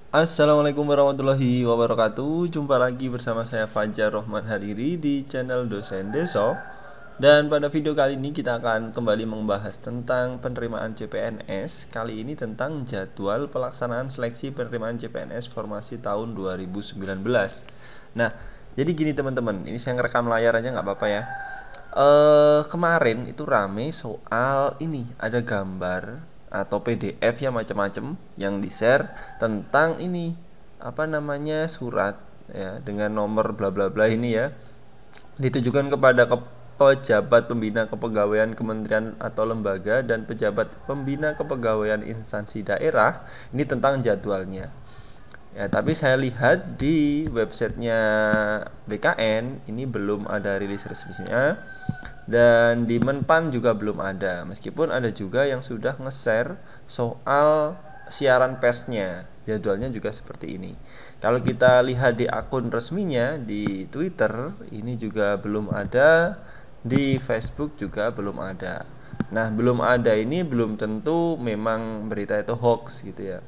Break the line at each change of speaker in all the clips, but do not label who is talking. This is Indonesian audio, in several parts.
Assalamualaikum warahmatullahi wabarakatuh. Jumpa lagi bersama saya Fajar Rohman Hariri di channel Dosen Deso. Dan pada video kali ini kita akan kembali membahas tentang penerimaan CPNS. Kali ini tentang jadwal pelaksanaan seleksi penerimaan CPNS formasi tahun 2019. Nah, jadi gini teman-teman, ini saya ngerekam layar aja nggak apa-apa ya. Kemarin itu rame soal ini, ada gambar atau PDF ya macam-macam yang di-share tentang ini apa namanya surat ya dengan nomor bla bla bla ini ya, ditujukan kepada pejabat pembina kepegawaian kementerian atau lembaga dan pejabat pembina kepegawaian instansi daerah. Ini tentang jadwalnya. Ya, tapi saya lihat di websitenya BKN ini belum ada rilis resminya, dan di Menpan juga belum ada. Meskipun ada juga yang sudah nge-share soal siaran persnya, jadwalnya juga seperti ini. Kalau kita lihat di akun resminya di Twitter, ini juga belum ada, di Facebook juga belum ada. Nah, belum ada ini belum tentu memang berita itu hoax gitu ya.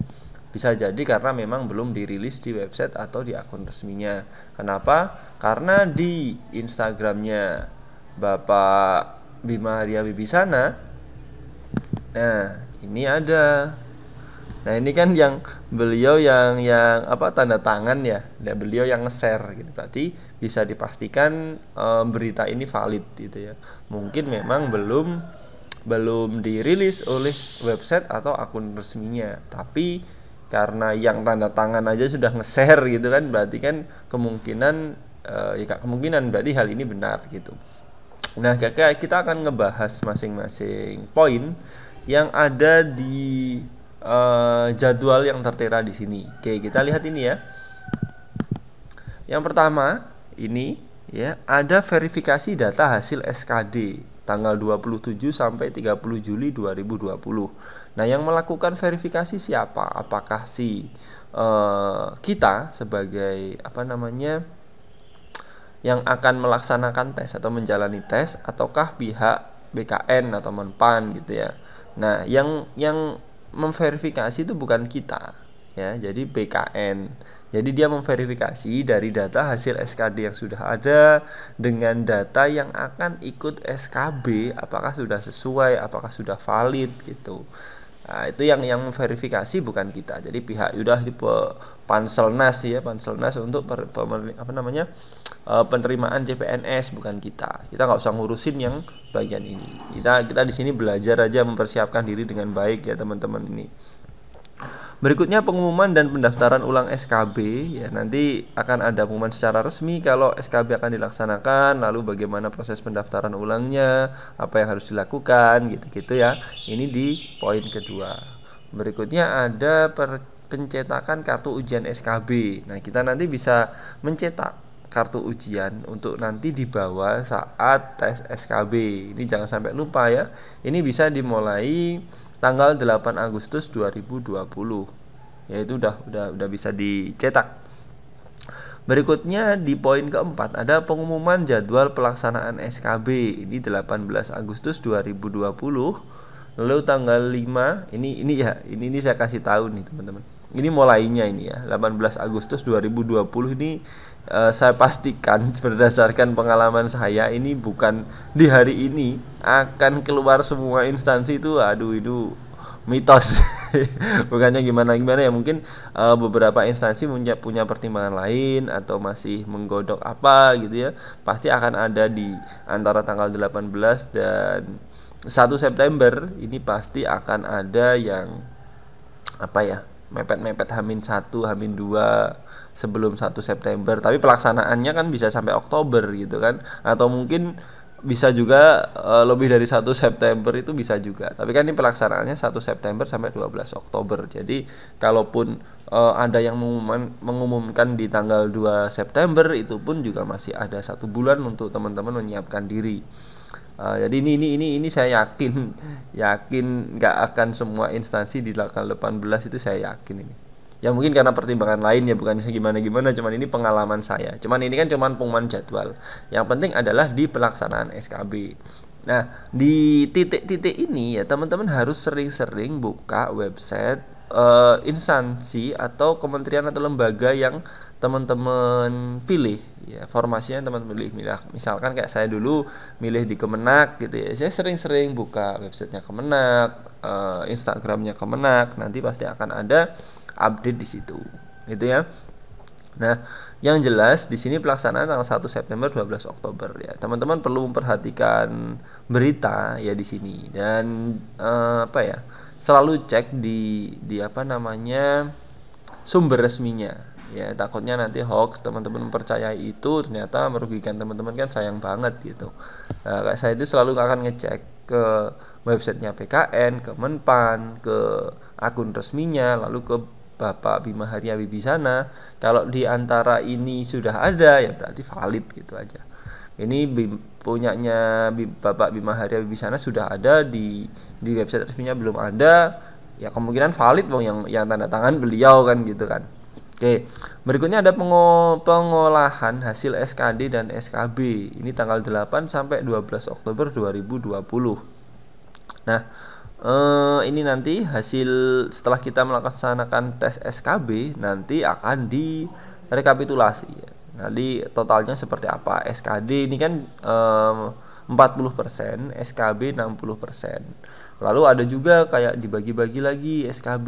Bisa jadi karena memang belum dirilis di website atau di akun resminya. Kenapa? Karena di Instagramnya Bapak Bima Arya Wibisana, nah ini ada. Nah ini kan yang beliau yang apa tanda tangan ya, dan beliau yang nge-share gitu. Berarti bisa dipastikan berita ini valid gitu ya. Mungkin memang belum dirilis oleh website atau akun resminya, tapi karena yang tanda tangan aja sudah nge-share gitu kan, berarti kan kemungkinan ya kemungkinan berarti hal ini benar gitu. Nah, kita akan ngebahas masing-masing poin yang ada di jadwal yang tertera di sini. Oke, kita lihat ini ya. Yang pertama, ini ya, ada verifikasi data hasil SKD tanggal 27 sampai 30 Juli 2020. Nah, yang melakukan verifikasi siapa? Apakah si kita sebagai apa namanya yang akan melaksanakan tes atau menjalani tes, ataukah pihak BKN atau Menpan gitu ya. Nah, yang memverifikasi itu bukan kita ya, jadi BKN. Jadi dia memverifikasi dari data hasil SKD yang sudah ada dengan data yang akan ikut SKB, apakah sudah sesuai, apakah sudah valid gitu. Nah, itu yang memverifikasi bukan kita. Jadi pihak udah di Panselnas ya, Panselnas untuk apa namanya penerimaan CPNS, bukan kita. Kita nggak usah ngurusin yang bagian ini. Kita di sini belajar aja mempersiapkan diri dengan baik ya teman-teman ini. Berikutnya pengumuman dan pendaftaran ulang SKB ya, nanti akan ada pengumuman secara resmi kalau SKB akan dilaksanakan, lalu bagaimana proses pendaftaran ulangnya, apa yang harus dilakukan gitu-gitu ya. Ini di poin kedua. Berikutnya ada pencetakan kartu ujian SKB. Nah, kita nanti bisa mencetak kartu ujian untuk nanti dibawa saat tes SKB. Ini jangan sampai lupa ya. Ini bisa dimulai tanggal 8 Agustus 2020. Yaitu udah bisa dicetak. Berikutnya di poin keempat ada pengumuman jadwal pelaksanaan SKB. Ini 18 Agustus 2020. Lalu tanggal 5 ini ya, ini saya kasih tahu nih teman-teman. Ini mulainya ini ya, 18 Agustus 2020 ini saya pastikan berdasarkan pengalaman saya, ini bukan di hari ini akan keluar semua instansi itu. Aduh, itu mitos. Bukannya gimana ya, mungkin beberapa instansi punya pertimbangan lain atau masih menggodok apa gitu ya. Pasti akan ada di antara tanggal 18 dan 1 September ini, pasti akan ada yang apa ya, mepet-mepet H-1, H-2 sebelum 1 September. Tapi pelaksanaannya kan bisa sampai Oktober gitu kan, atau mungkin bisa juga lebih dari 1 September itu bisa juga. Tapi kan ini pelaksanaannya 1 September sampai 12 Oktober. Jadi kalaupun ada yang mengumumkan di tanggal 2 September, itu pun juga masih ada 1 bulan untuk teman-teman menyiapkan diri. Jadi ini saya yakin nggak akan semua instansi di tanggal 18 itu, saya yakin ini. Ya mungkin karena pertimbangan lain ya, bukan gimana-gimana, cuman ini pengalaman saya. Cuman ini kan cuman pengumuman jadwal. Yang penting adalah di pelaksanaan SKB. Nah, di titik-titik ini ya teman-teman harus sering-sering buka website instansi atau kementerian atau lembaga yang teman-teman pilih ya, formasinya teman pilih. Misalkan kayak saya dulu milih di Kemenak gitu ya, saya sering-sering buka websitenya Kemenak, Instagramnya Kemenak, nanti pasti akan ada update di situ gitu ya. Nah, yang jelas di sini pelaksanaan tanggal 1 September 12 Oktober ya. Teman-teman perlu memperhatikan berita ya di sini dan apa ya? Selalu cek di apa namanya? Sumber resminya. Ya, takutnya nanti hoax, teman-teman mempercayai itu ternyata merugikan teman-teman, kan sayang banget gitu. Nah, kayak saya itu selalu akan ngecek ke websitenya PKN, ke Menpan, ke akun resminya, lalu ke Bapak Bima Arya Wibisana. Kalau di antara ini sudah ada ya berarti valid gitu aja. Ini punyanya Bapak Bima Arya Wibisana sudah ada di website resminya belum ada, ya kemungkinan valid dong yang tanda tangan beliau kan gitu kan. Oke, berikutnya ada pengolahan hasil SKD dan SKB. Ini tanggal 8 sampai 12 Oktober 2020. Nah, ini nanti hasil setelah kita melaksanakan tes SKB nanti akan direkapitulasi ya. Nanti totalnya seperti apa? SKD ini kan 40%, SKB 60%. Lalu ada juga kayak dibagi-bagi lagi SKB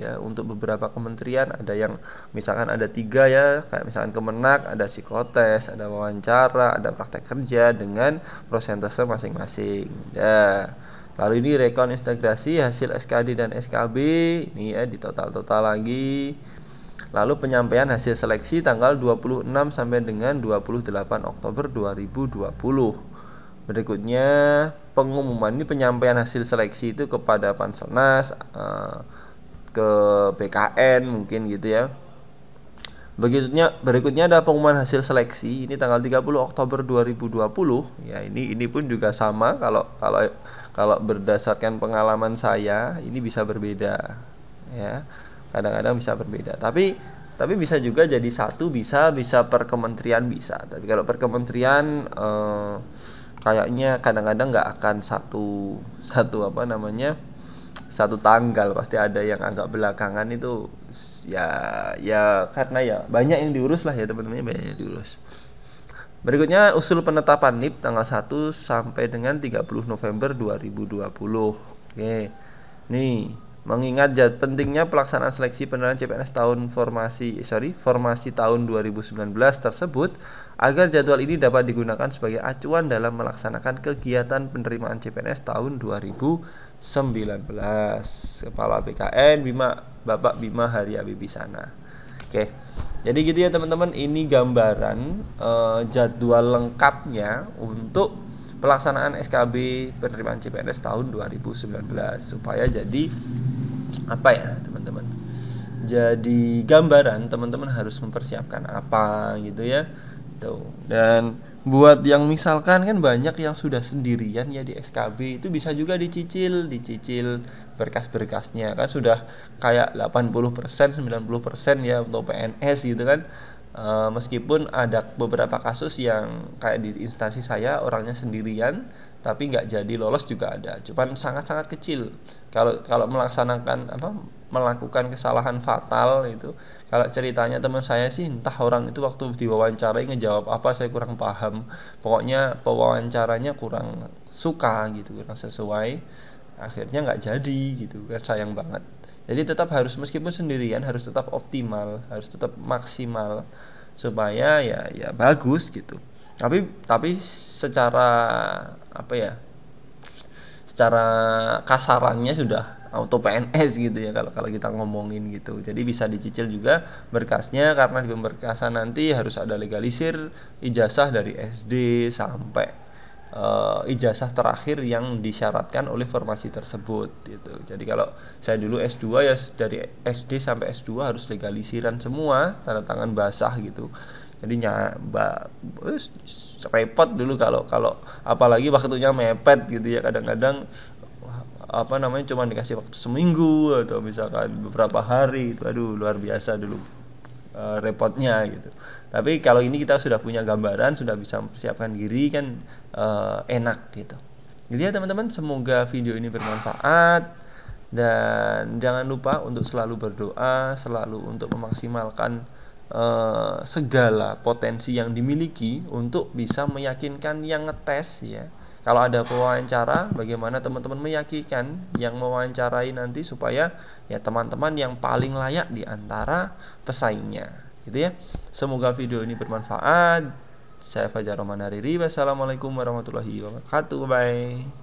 ya, untuk beberapa kementerian ada yang misalkan ada 3 ya, kayak misalkan Kemenak ada psikotes, ada wawancara, ada praktek kerja dengan prosentase masing-masing. Ya. Lalu ini rekon integrasi hasil SKD dan SKB ini ya, di total-total lagi. Lalu penyampaian hasil seleksi tanggal 26 sampai dengan 28 Oktober 2020. Berikutnya pengumuman, ini penyampaian hasil seleksi itu kepada Panselnas, ke BKN mungkin gitu ya. Berikutnya ada pengumuman hasil seleksi ini tanggal 30 Oktober 2020 ya. Ini pun juga sama, kalau berdasarkan pengalaman saya ini bisa berbeda ya. Kadang-kadang bisa berbeda. Tapi bisa juga jadi satu, bisa per kementerian bisa. Tapi kalau per kementerian kayaknya kadang-kadang nggak akan satu apa namanya, satu tanggal, pasti ada yang agak belakangan itu ya karena ya banyak yang diurus lah ya teman-teman, banyak yang diurus. Berikutnya usul penetapan NIP tanggal 1 sampai dengan 30 November 2020. Oke. Nih, mengingat pentingnya pelaksanaan seleksi penerimaan CPNS formasi tahun 2019 tersebut, agar jadwal ini dapat digunakan sebagai acuan dalam melaksanakan kegiatan penerimaan CPNS tahun 2019. Kepala BKN Bapak Bima Arya Wibisana. Oke. Jadi gitu ya teman-teman, ini gambaran jadwal lengkapnya untuk pelaksanaan SKB penerimaan CPNS tahun 2019 supaya jadi apa ya teman-teman, jadi gambaran teman-teman harus mempersiapkan apa gitu ya tuh. Dan buat yang misalkan kan banyak yang sudah sendirian ya di SKB, itu bisa juga dicicil berkas-berkasnya, kan sudah kayak 80% 90% ya untuk PNS gitu kan. Meskipun ada beberapa kasus yang kayak di instansi saya orangnya sendirian tapi nggak jadi lolos juga ada, cuman sangat-sangat kecil. Kalau melakukan kesalahan fatal itu, kalau ceritanya teman saya sih, entah orang itu waktu diwawancarai ngejawab apa saya kurang paham, pokoknya pewawancaranya kurang suka gitu, kurang sesuai, akhirnya nggak jadi gitu kan, sayang banget. Jadi tetap harus, meskipun sendirian harus tetap optimal, harus tetap maksimal supaya ya bagus gitu. Tapi secara apa ya, secara kasarannya sudah auto PNS gitu ya kalau kita ngomongin gitu. Jadi bisa dicicil juga berkasnya, karena di pemberkasan nanti harus ada legalisir ijazah dari SD sampai ijazah terakhir yang disyaratkan oleh formasi tersebut gitu. Jadi kalau saya dulu S2 ya dari SD sampai S2 harus legalisiran semua, tanda tangan basah gitu. Jadinya repot dulu kalau apalagi waktunya mepet gitu ya, kadang-kadang cuma dikasih waktu seminggu atau misalkan beberapa hari itu, aduh luar biasa dulu repotnya gitu. Tapi kalau ini kita sudah punya gambaran, sudah bisa mempersiapkan diri kan, enak gitu. Jadi ya teman-teman, semoga video ini bermanfaat. Dan jangan lupa untuk selalu berdoa, selalu untuk memaksimalkan segala potensi yang dimiliki untuk bisa meyakinkan yang ngetes ya. Kalau ada pewawancara, bagaimana teman-teman meyakinkan yang mewawancarai nanti supaya ya teman-teman yang paling layak di antara pesaingnya, gitu ya. Semoga video ini bermanfaat. Saya Fajar Roman Hariri. Wassalamualaikum warahmatullahi wabarakatuh. Bye.